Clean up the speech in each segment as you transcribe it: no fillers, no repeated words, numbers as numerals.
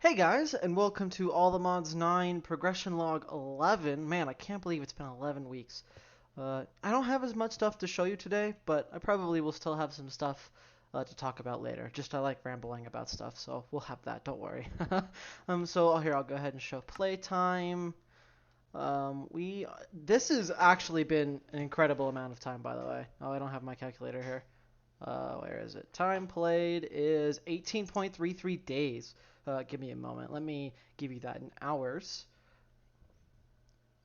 Hey guys, and welcome to All the Mods 9 Progression Log 11. Man, I can't believe it's been 11 weeks. I don't have as much stuff to show you today, but I probably will still have some stuff to talk about later. Just I like rambling about stuff, so we'll have that, don't worry. Here, I'll go ahead and show playtime. This has actually been an incredible amount of time, by the way. Oh, I don't have my calculator here. Where is it? Time played is 18.33 days. Give me a moment. Let me give you that in hours.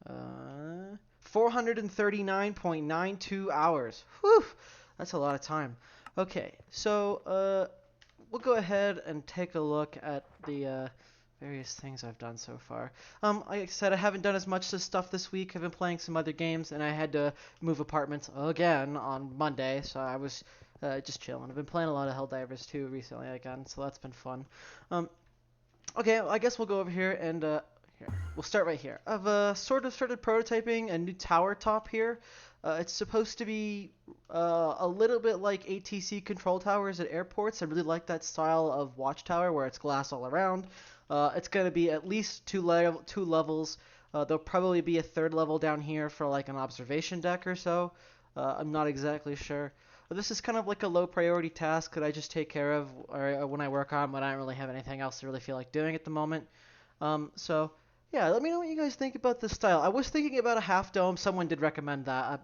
439.92 hours. Whew, that's a lot of time. Okay, we'll go ahead and take a look at the various things I've done so far. Like I said, I haven't done as much stuff this week. I've been playing some other games, and I had to move apartments again on Monday, so I was just chilling. I've been playing a lot of Helldivers 2 recently again, so that's been fun. Okay, well, I guess we'll go over here and here. We'll start right here. I've sort of started prototyping a new tower top here. It's supposed to be a little bit like ATC control towers at airports. I really like that style of watchtower where it's glass all around. It's going to be at least two levels. There'll probably be a third level down here for like an observation deck or so. I'm not exactly sure. But this is kind of like a low priority task that I just take care of or when I work on when I don't really have anything else to really feel like doing at the moment. Yeah, let me know what you guys think about this style. I was thinking about a half dome. Someone did recommend that,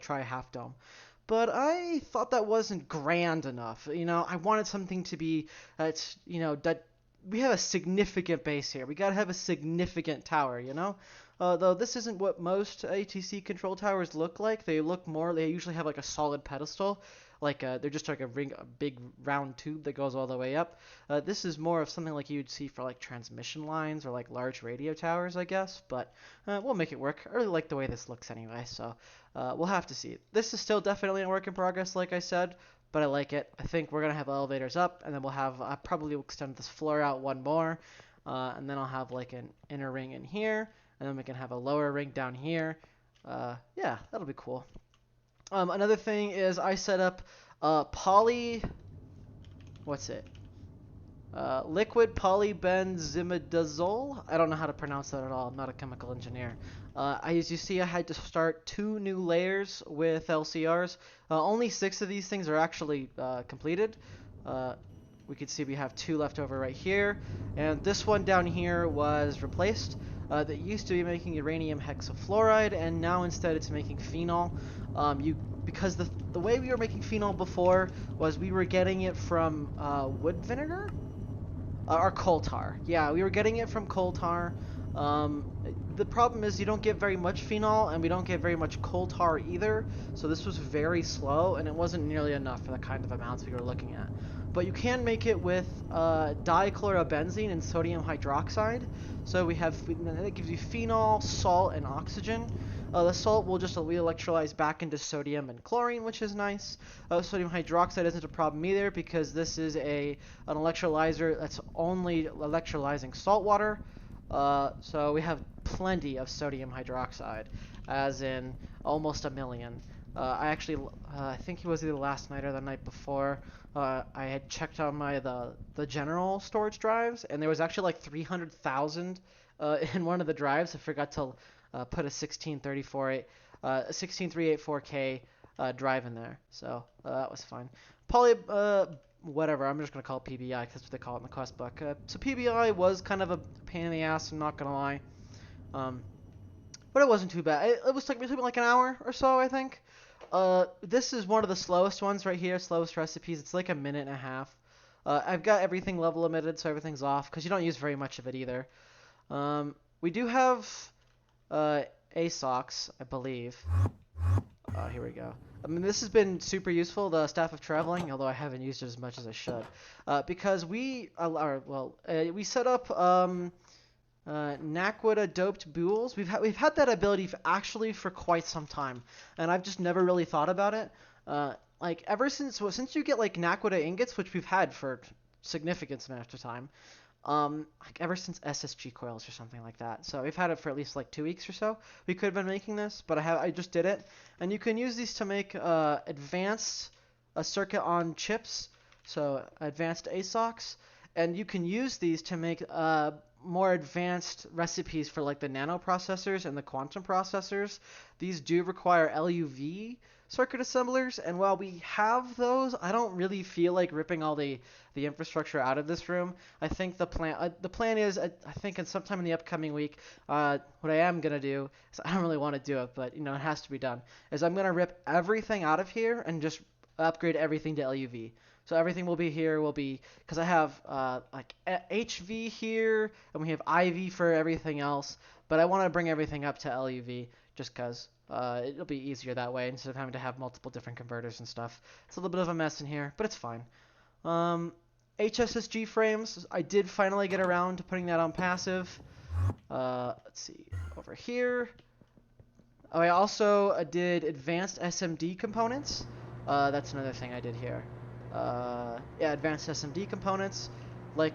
try a half dome. But I thought that wasn't grand enough. I wanted something to be, that we have a significant base here. We gotta have a significant tower. Though this isn't what most ATC control towers look like. They usually have like a solid pedestal. They're just like a big round tube that goes all the way up. This is more of something like you'd see for like transmission lines or like large radio towers, I guess. But we'll make it work. I really like the way this looks anyway, so we'll have to see. This is still definitely a work in progress, like I said, but I like it. I think we're gonna have elevators up, and then I probably will extend this floor out one more, and then I'll have like an inner ring in here, and then we can have a lower ring down here. Yeah, that'll be cool. Another thing is I set up poly. What's it? Liquid polybenzimidazole. I don't know how to pronounce that at all. I'm not a chemical engineer. As you see, I had to start 2 new layers with LCRs. Only 6 of these things are actually completed. We can see we have 2 left over right here, and this one down here was replaced. That used to be making uranium hexafluoride, and now instead it's making phenol. Because the way we were making phenol before was we were getting it from wood vinegar or coal tar. Yeah, we were getting it from coal tar. Um, the problem is you don't get very much phenol, and we don't get very much coal tar either. So this was very slow, and it wasn't nearly enough for the kind of amounts we were looking at. But you can make it with dichlorobenzene and sodium hydroxide. So that gives you phenol, salt, and oxygen. The salt will just re-electrolyze back into sodium and chlorine, which is nice. Sodium hydroxide isn't a problem either because this is an electrolyzer that's only electrolyzing salt water. So we have plenty of sodium hydroxide, as in almost a million. I think it was either last night or the night before. I had checked on the general storage drives, and there was actually like 300,000 in one of the drives. I forgot to put a 16384K drive in there, so that was fine. Whatever. I'm just gonna call it PBI because that's what they call it in the quest book. So PBI was kind of a pain in the ass. I'm not gonna lie, um, but it wasn't too bad. It was like maybe like an hour or so, I think. This is one of the slowest ones right here. Slowest recipes. It's like a minute and a half. I've got everything level limited, so everything's off because you don't use very much of it either. We do have ASOX, I believe. Here we go. I mean, this has been super useful, the Staff of Traveling, although I haven't used it as much as I should. Because we set up Naquita doped buoys. We've had that ability for quite some time, and I've just never really thought about it. Like ever since you get like Naquita ingots, which we've had for significant amount of time, like ever since SSG coils or something like that. So we've had it for at least like 2 weeks or so. We could have been making this, but I just did it, and you can use these to make advanced a circuit on chips, so advanced ASOCs. and you can use these to make more advanced recipes for like the nano processors and the quantum processors. These do require LUV circuit assemblers, and while we have those, I don't really feel like ripping all the infrastructure out of this room. I think the plan is I think in sometime in the upcoming week, what I am gonna do is I don't really want to do it, but it has to be done. Is I'm gonna rip everything out of here and just upgrade everything to LUV. So everything will be here will be because I have like HV here and we have IV for everything else, but I want to bring everything up to LUV just because it'll be easier that way instead of having to have multiple different converters and stuff. It's a little bit of a mess in here, but it's fine. HSSG frames, I did finally get around to putting that on passive. Let's see, over here. Oh, I also did advanced SMD components. That's another thing I did here. Yeah, advanced SMD components.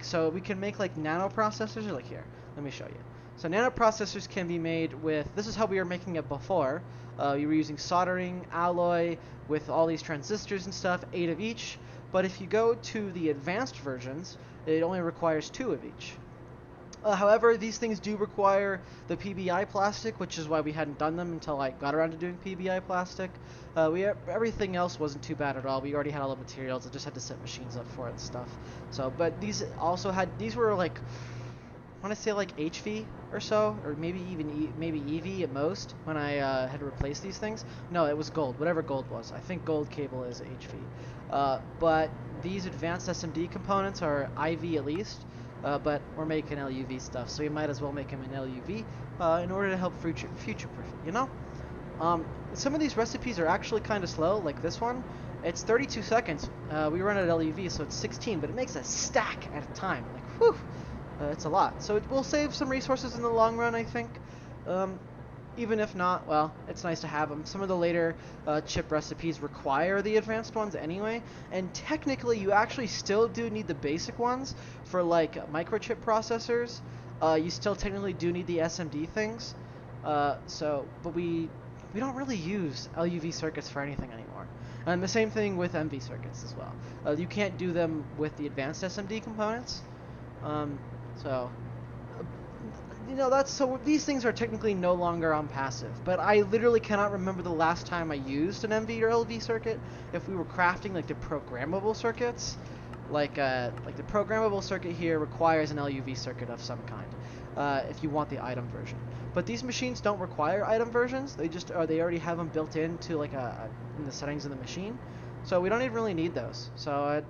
So we can make like nano processors, or like here. Let me show you. So nano processors can be made with, this is how we were making it before. We were using soldering, alloy, with all these transistors and stuff, 8 of each. But if you go to the advanced versions, it only requires 2 of each. However, these things do require the PBI plastic, which is why we hadn't done them until I got around to doing PBI plastic. Everything else wasn't too bad at all. We already had all the materials. I just had to set machines up for it and stuff. So, but these were like, I want to say like HV or so, or maybe even maybe EV at most when I had to replace these things. No, it was gold, whatever gold was. I think gold cable is HV. But these advanced SMD components are IV at least. But we're making LUV stuff, so we might as well make them in LUV in order to help future-proof it, Some of these recipes are actually kind of slow, like this one. It's 32 seconds. We run at LUV, so it's 16, but it makes a stack at a time. Like, whew, it's a lot. So it will save some resources in the long run, I think. Even if not, well, it's nice to have them. Some of the later chip recipes require the advanced ones anyway, and technically you actually still do need the basic ones for like microchip processors. You still technically do need the SMD things. But we don't really use LUV circuits for anything anymore. And the same thing with MV circuits as well. You can't do them with the advanced SMD components. So so these things are technically no longer on passive, but I literally cannot remember the last time I used an MV or LV circuit. If we were crafting like the programmable circuits, like the programmable circuit here requires an LUV circuit of some kind, if you want the item version. But these machines don't require item versions. They already have them built into like in the settings of the machine, so we don't even really need those. So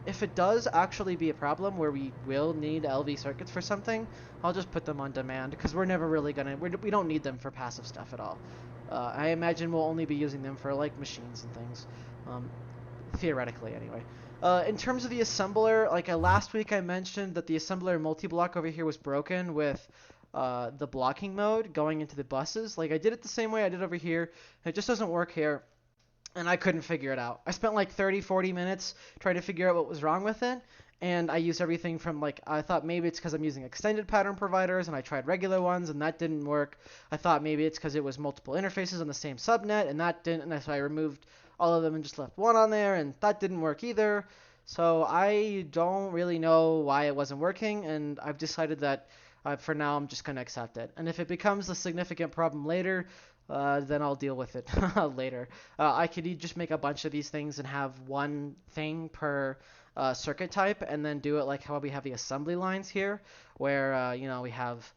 if it does actually be a problem where we will need LV circuits for something, I'll just put them on demand because we're never really we don't need them for passive stuff at all. I imagine we'll only be using them for like machines and things, theoretically anyway. In terms of the assembler, last week I mentioned that the assembler multi-block over here was broken with the blocking mode going into the buses. I did it the same way I did over here. It just doesn't work here. And I couldn't figure it out. I spent like 30-40 minutes trying to figure out what was wrong with it, and I used everything from I thought maybe it's because I'm using extended pattern providers, and I tried regular ones, and that didn't work. I thought maybe it's because it was multiple interfaces on the same subnet, and that didn't, and so I removed all of them and just left one on there, and that didn't work either. So I don't really know why it wasn't working, and I've decided that for now I'm just going to accept it. And if it becomes a significant problem later, then I'll deal with it later. I could just make a bunch of these things and have one thing per circuit type, and then do it like how we have the assembly lines here, where we have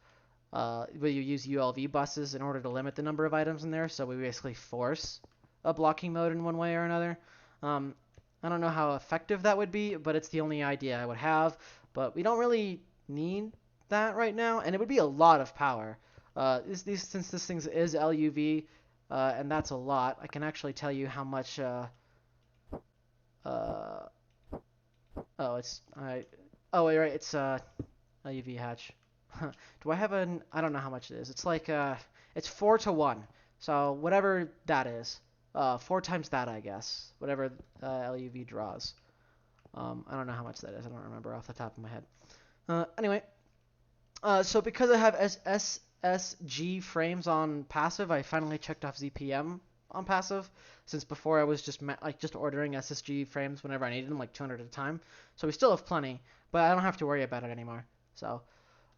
where you use ULV buses in order to limit the number of items in there. So we basically force a blocking mode in one way or another. I don't know how effective that would be, but it's the only idea I would have. But we don't really need that right now, and it would be a lot of power. Since this thing is LUV, and that's a lot, I can actually tell you how much. It's right. It's LUV hatch. Do I have I don't know how much it is. It's it's 4-to-1. So whatever that is, 4 times that, I guess. Whatever LUV draws. I don't know how much that is. I don't remember off the top of my head. Anyway, so because I have SSG frames on passive, I finally checked off ZPM on passive, since before I was just just ordering SSG frames whenever I needed them, like 200 at a time. So we still have plenty, but I don't have to worry about it anymore. So,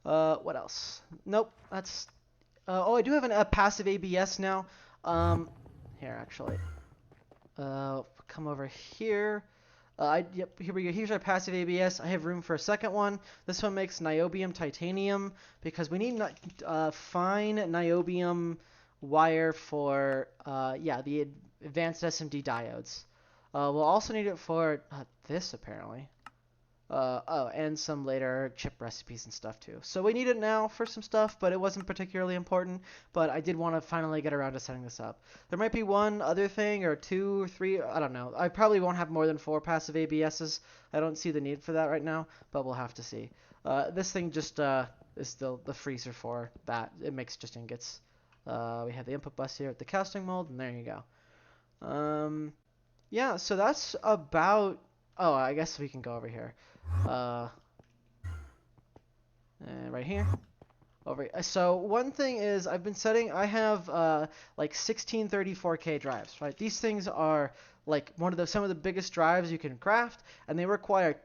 what else? Nope, that's. Oh, I do have a passive ABS now. Here actually. Come over here. Yep, here we go. Here's our passive ABS. I have room for a second one. This one makes niobium titanium because we need fine niobium wire for the advanced SMD diodes. We'll also need it for this apparently. And some later chip recipes and stuff too. So we need it now for some stuff, but it wasn't particularly important. But I did want to finally get around to setting this up. There might be one other thing or two or three. I don't know. I probably won't have more than 4 passive ABSs. I don't see the need for that right now, but we'll have to see. This thing just is still the freezer for that. It makes just ingots. We have the input bus here at the casting mold, and there you go. Yeah, so that's about... Oh, I guess we can go over here. Right here. So one thing is I have like 1634K drives, right? These things are like some of the biggest drives you can craft, and they require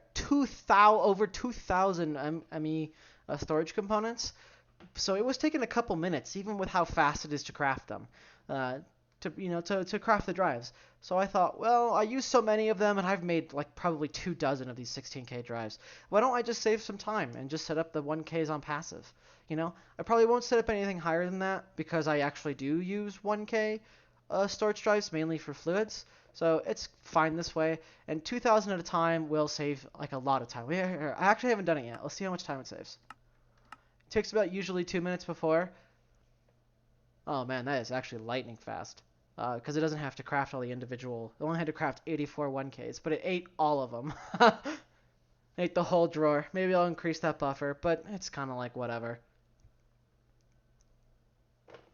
over 2,000 ME storage components. So it was taking a couple minutes, even with how fast it is to craft them, to craft the drives. So I thought, well, I use so many of them, and I've made like probably 24 of these 16K drives. Why don't I just save some time and just set up the 1Ks on passive? I probably won't set up anything higher than that because I actually do use 1K storage drives mainly for fluids. So it's fine this way, and 2,000 at a time will save like a lot of time. I actually haven't done it yet. Let's see how much time it saves. It takes about usually 2 minutes before. Oh man, that is actually lightning fast. Because it doesn't have to craft all the individual. It only had to craft 84 1Ks, but it ate all of them. Ate the whole drawer. Maybe I'll increase that buffer, but it's kind of like whatever.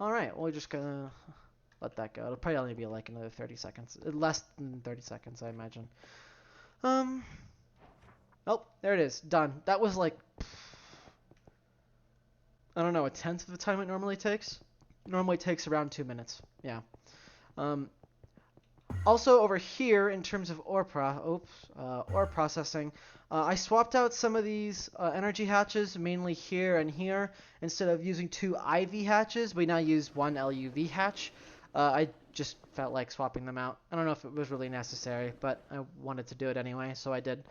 Alright, we're just gonna let that go. It'll probably only be like another 30 seconds. Less than 30 seconds, I imagine. Oh, there it is. Done. That was like, I don't know, 1/10 of the time it normally takes. Normally takes around 2 minutes. Yeah. Also over here, in terms of ore processing, I swapped out some of these energy hatches, mainly here and here. Instead of using 2 IV hatches, we now use 1 LUV hatch. I just felt like swapping them out. I don't know if it was really necessary, but I wanted to do it anyway, so I did.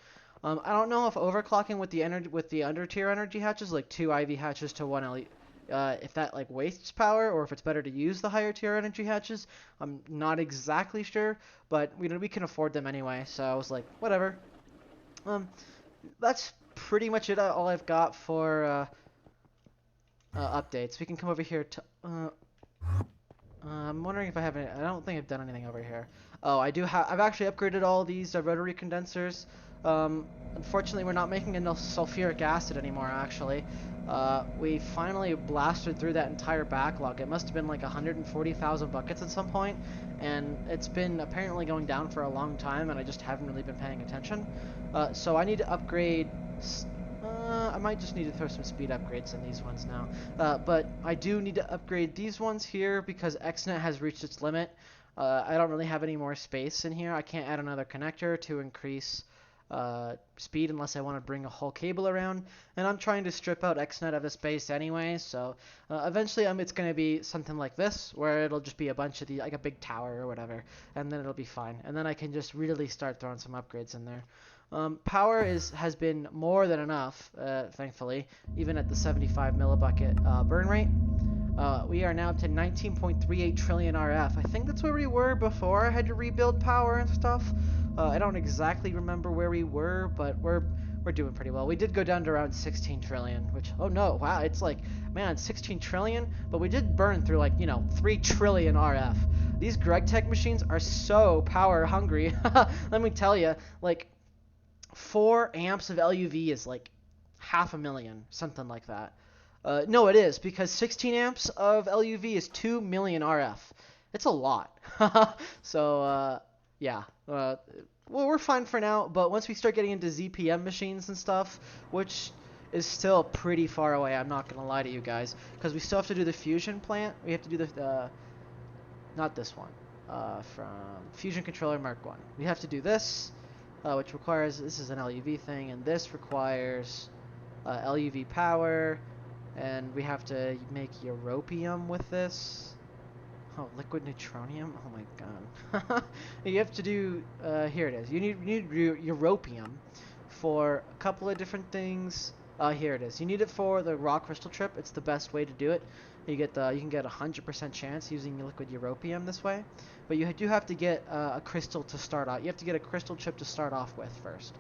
I don't know if overclocking with the under tier energy hatches, like 2 IV hatches to 1 LUV, if that like wastes power or if it's better to use the higher tier energy hatches. I'm not exactly sure, but we can afford them anyway, so I was like, whatever. That's pretty much it. All I've got for updates. We can come over here to. I'm wondering if I have any. I don't think I've done anything over here. Oh, I do have. I've actually upgraded all these rotary condensers. Unfortunately, we're not making enough sulfuric acid anymore, actually. We finally blasted through that entire backlog. It must have been like 140,000 buckets at some point, and it's been apparently going down for a long time, and I just haven't really been paying attention. So I need to upgrade... I might just need to throw some speed upgrades in these ones now. But I do need to upgrade these ones here because XNet has reached its limit. I don't really have any more space in here. I can't add another connector to increase speed unless I want to bring a whole cable around, and I'm trying to strip out XNet of the space anyway, so eventually it's going to be something like this, where it'll just be a bunch of the, like a big tower or whatever, and then it'll be fine, and then I can just really start throwing some upgrades in there. Power has been more than enough, thankfully, even at the 75 millibucket burn rate. We are now up to 19.38 trillion RF. I think that's where we were before I had to rebuild power and stuff. I don't exactly remember where we were, but we're doing pretty well. We did go down to around 16 trillion, which, oh no, wow, it's like, man, 16 trillion, but we did burn through like, 3 trillion RF. These GregTech machines are so power hungry. Let me tell you, like, 4 amps of LUV is like 500,000, something like that. No, it is, because 16 amps of LUV is 2 million RF. It's a lot. So, yeah. Well, we're fine for now, but once we start getting into ZPM machines and stuff, which is still pretty far away, I'm not going to lie to you guys, because we still have to do the fusion plant. We have to do the not this one. from Fusion Controller Mark 1. We have to do this, which requires, this is an LUV thing, and this requires LUV power, and we have to make europium with this. Oh, liquid neutronium? Oh my god. You have to do, here it is. You need europium for a couple of different things. Here it is. You need it for the raw crystal trip. It's the best way to do it. You can get 100% chance using liquid europium this way. But you do have to get a crystal to start out. You have to get a crystal chip to start off with first.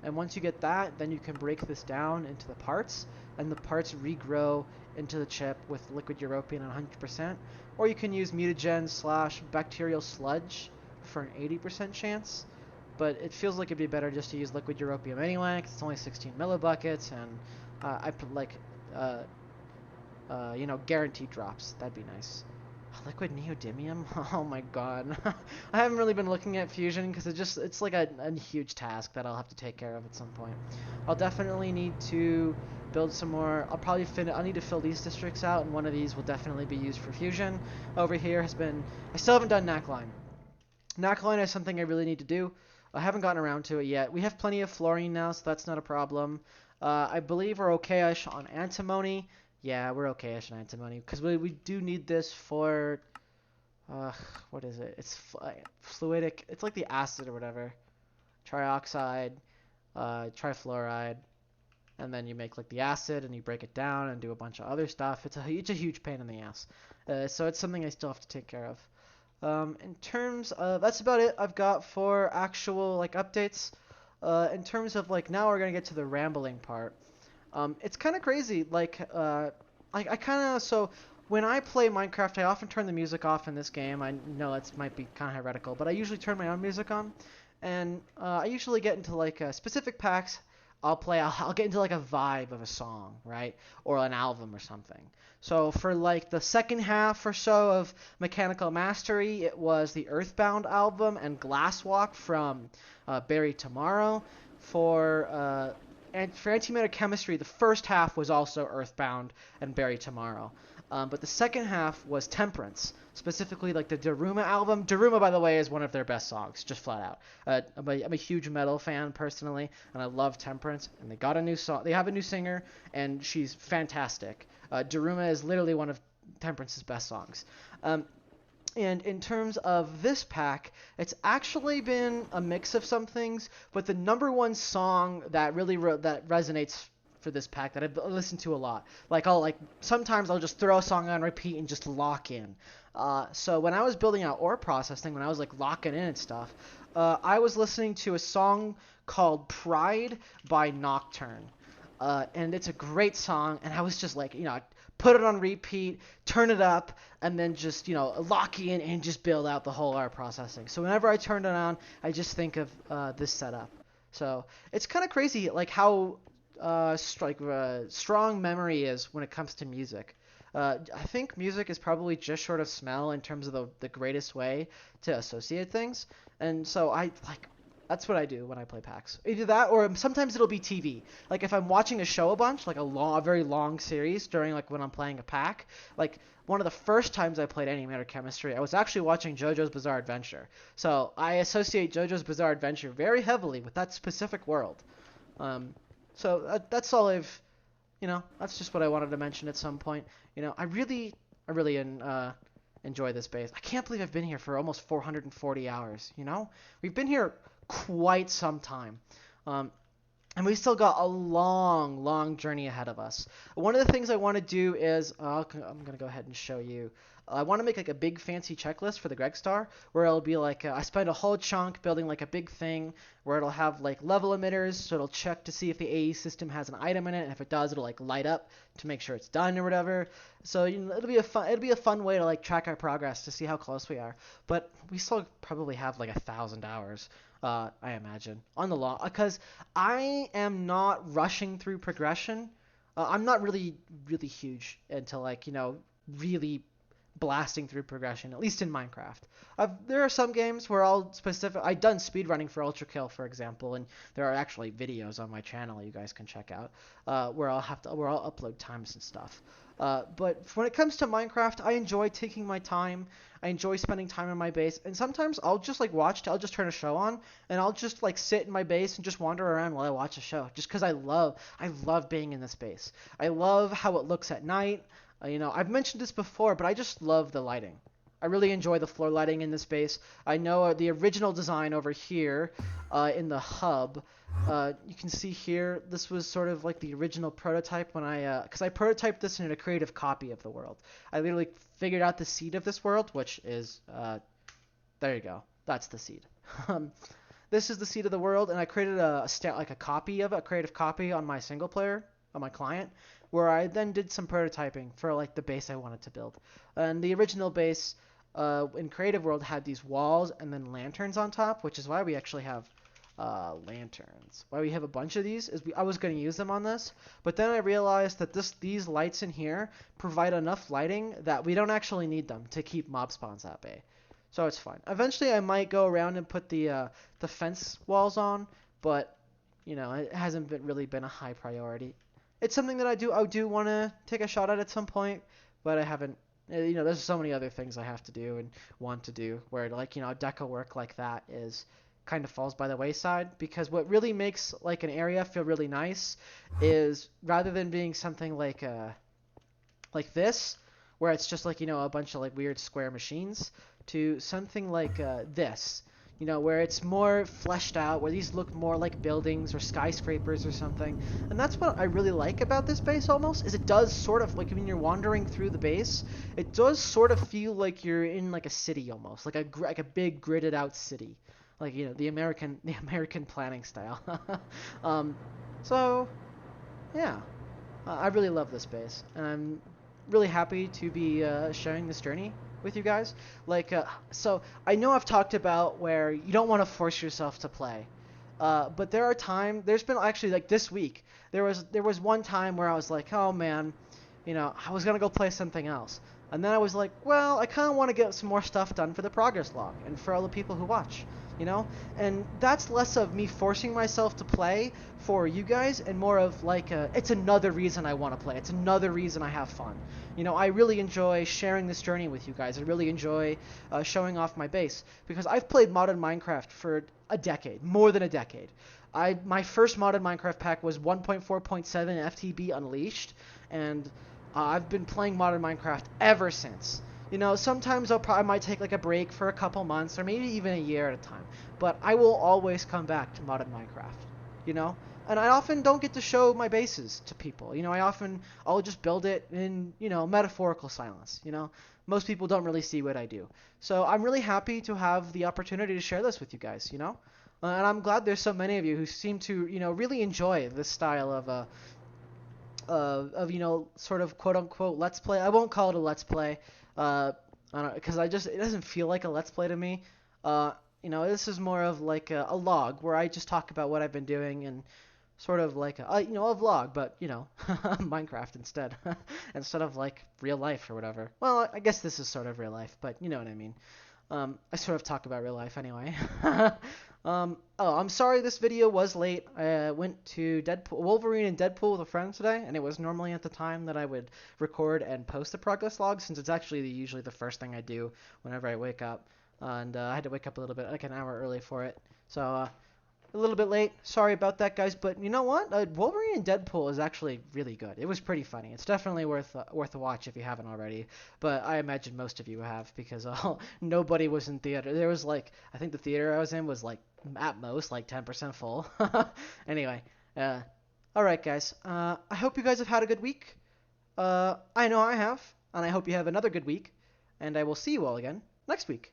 And once you get that, then you can break this down into the parts, and the parts regrow into the chip with liquid europium at 100%. Or you can use mutagen / bacterial sludge for an 80% chance. But it feels like it'd be better just to use liquid europium anyway, because it's only 16 millibuckets, and I put like, guaranteed drops. That'd be nice. Liquid neodymium? Oh my god. I haven't really been looking at fusion because it's like a huge task that I'll have to take care of at some point. I'll definitely need to build some more. I'll need to fill these districts out, and one of these will definitely be used for fusion. Over here I still haven't done Knackline. Knackline is something I really need to do. I haven't gotten around to it yet. We have plenty of fluorine now, so that's not a problem. I believe we're okay-ish on antimony. Yeah, we're okay-ish on antimony, because we do need this for, what is it? It's fluidic. It's like the acid or whatever. Trioxide, trifluoride, and then you make like the acid and you break it down and do a bunch of other stuff. It's a huge pain in the ass. So it's something I still have to take care of. In terms of, that's about it I've got for actual like updates. In terms of like, now we're gonna get to the rambling part. It's kind of crazy. Like, so when I play Minecraft, I often turn the music off in this game. I know that might be kind of heretical, but I usually turn my own music on, and I usually get into like specific packs. I'll get into like a vibe of a song, right? Or an album or something. So for like the second half or so of Mechanical Mastery, it was the Earthbound album and Glasswalk from Buried Tomorrow. For Antimatter Chemistry, the first half was also Earthbound and Buried Tomorrow. But the second half was Temperance, specifically like the Daruma album. Daruma, by the way, is one of their best songs, just flat out. I'm a huge metal fan personally, and I love Temperance. And they got a new song. They have a new singer, and she's fantastic. Daruma is literally one of Temperance's best songs. And in terms of this pack, it's actually been a mix of some things, but the number one song that really that resonates for this pack that I've listened to a lot. Sometimes I'll just throw a song on repeat and just lock in. So when I was building out ore processing, when I was like locking in and stuff, I was listening to a song called Pride by Nocturne. And it's a great song, and I was just like, put it on repeat, turn it up, and then just, lock in and just build out the whole art processing. So whenever I turn it on, I just think of this setup. So it's kind of crazy, like how strong memory is when it comes to music. I think music is probably just short of smell in terms of the greatest way to associate things. And so that's what I do when I play packs. Either that, or sometimes it'll be TV. Like if I'm watching a show a bunch, like a very long series during like when I'm playing a pack. Like one of the first times I played Antimatter Chemistry, I was actually watching JoJo's Bizarre Adventure. So I associate JoJo's Bizarre Adventure very heavily with that specific world. So that's all that's just what I wanted to mention at some point. I really enjoy this base. I can't believe I've been here for almost 440 hours. We've been here quite some time. And we still got a long, long journey ahead of us. One of the things I want to do is, I'm going to go ahead and show you. I want to make like a big fancy checklist for the Greg Star, where it'll be like, I spend a whole chunk building like a big thing where it'll have like level emitters, so it'll check to see if the AE system has an item in it, and if it does, it'll like light up to make sure it's done or whatever. So it'll be a fun way to like track our progress to see how close we are. But we still probably have like 1,000 hours. I imagine on the law, because I am not rushing through progression. I'm not really huge into really blasting through progression, at least in Minecraft. There are some games where I've done speedrunning for Ultra Kill, for example, and there are actually videos on my channel you guys can check out, where I'll upload times and stuff. But when it comes to Minecraft, I enjoy taking my time. I enjoy spending time in my base, and sometimes I'll just like I'll just turn a show on, and I'll just like sit in my base and just wander around while I watch a show, just because I love being in this base. I love how it looks at night. I've mentioned this before, but I just love the lighting. I really enjoy the floor lighting in this base. I know the original design over here in the hub. You can see here, this was sort of like the original prototype when because I prototyped this in a creative copy of the world. I literally figured out the seed of this world, which is, there you go. That's the seed. This is the seed of the world, and I created like a copy of it, a creative copy on my single player, on my client, where I then did some prototyping for like the base I wanted to build. And the original base in Creative World had these walls and then lanterns on top, which is why we actually have lanterns. Why we have a bunch of these is I was going to use them on this, but then I realized that these lights in here provide enough lighting that we don't actually need them to keep mob spawns at bay. So it's fine. Eventually I might go around and put the fence walls on, but it hasn't really been a high priority. It's something that I do want to take a shot at some point, but I haven't. There's so many other things I have to do and want to do where deco work like that is kind of falls by the wayside, because what really makes like an area feel really nice is rather than being something like this, where it's just like a bunch of like weird square machines, to something like this, where it's more fleshed out, where these look more like buildings or skyscrapers or something. And that's what I really like about this base almost, is it does sort of, like when you're wandering through the base, it does sort of feel like you're in like a city almost, like a big gridded out city. Like, the American planning style. So, yeah. I really love this base, and I'm really happy to be sharing this journey with you guys. So I know I've talked about where you don't want to force yourself to play, but there's been actually like this week, there was one time where I was like, oh man, I was gonna go play something else, and then I was like, well, I kind of want to get some more stuff done for the progress log and for all the people who watch. And that's less of me forcing myself to play for you guys and more of like it's another reason I want to play. It's another reason I have fun. I really enjoy sharing this journey with you guys. I really enjoy showing off my base, because I've played modded Minecraft for a decade, more than a decade. My first modded Minecraft pack was 1.4.7 FTB Unleashed, and I've been playing modded Minecraft ever since. Sometimes I might take like a break for a couple months or maybe even a year at a time, but I will always come back to modded Minecraft. And I often don't get to show my bases to people. I'll just build it in, metaphorical silence. Most people don't really see what I do. So I'm really happy to have the opportunity to share this with you guys, and I'm glad there's so many of you who seem to, really enjoy this style of sort of quote unquote let's play. I won't call it a let's play, because it doesn't feel like a let's play to me. This is more of like a log where I just talk about what I've been doing, and sort of like a vlog, but Minecraft instead, instead of like real life or whatever. Well, I guess this is sort of real life, but you know what I mean. I sort of talk about real life anyway. I'm sorry this video was late. I went to Wolverine and Deadpool with a friend today, and it was normally at the time that I would record and post the progress log, since it's actually usually the first thing I do whenever I wake up. And I had to wake up a little bit, like an hour early for it. So, a little bit late. Sorry about that, guys. But you know what? Wolverine and Deadpool is actually really good. It was pretty funny. It's definitely worth a watch if you haven't already. But I imagine most of you have, because nobody was in theater. There was like, I think the theater I was in was like at most like 10% full. Anyway, all right, guys. I hope you guys have had a good week. I know I have, and I hope you have another good week. And I will see you all again next week.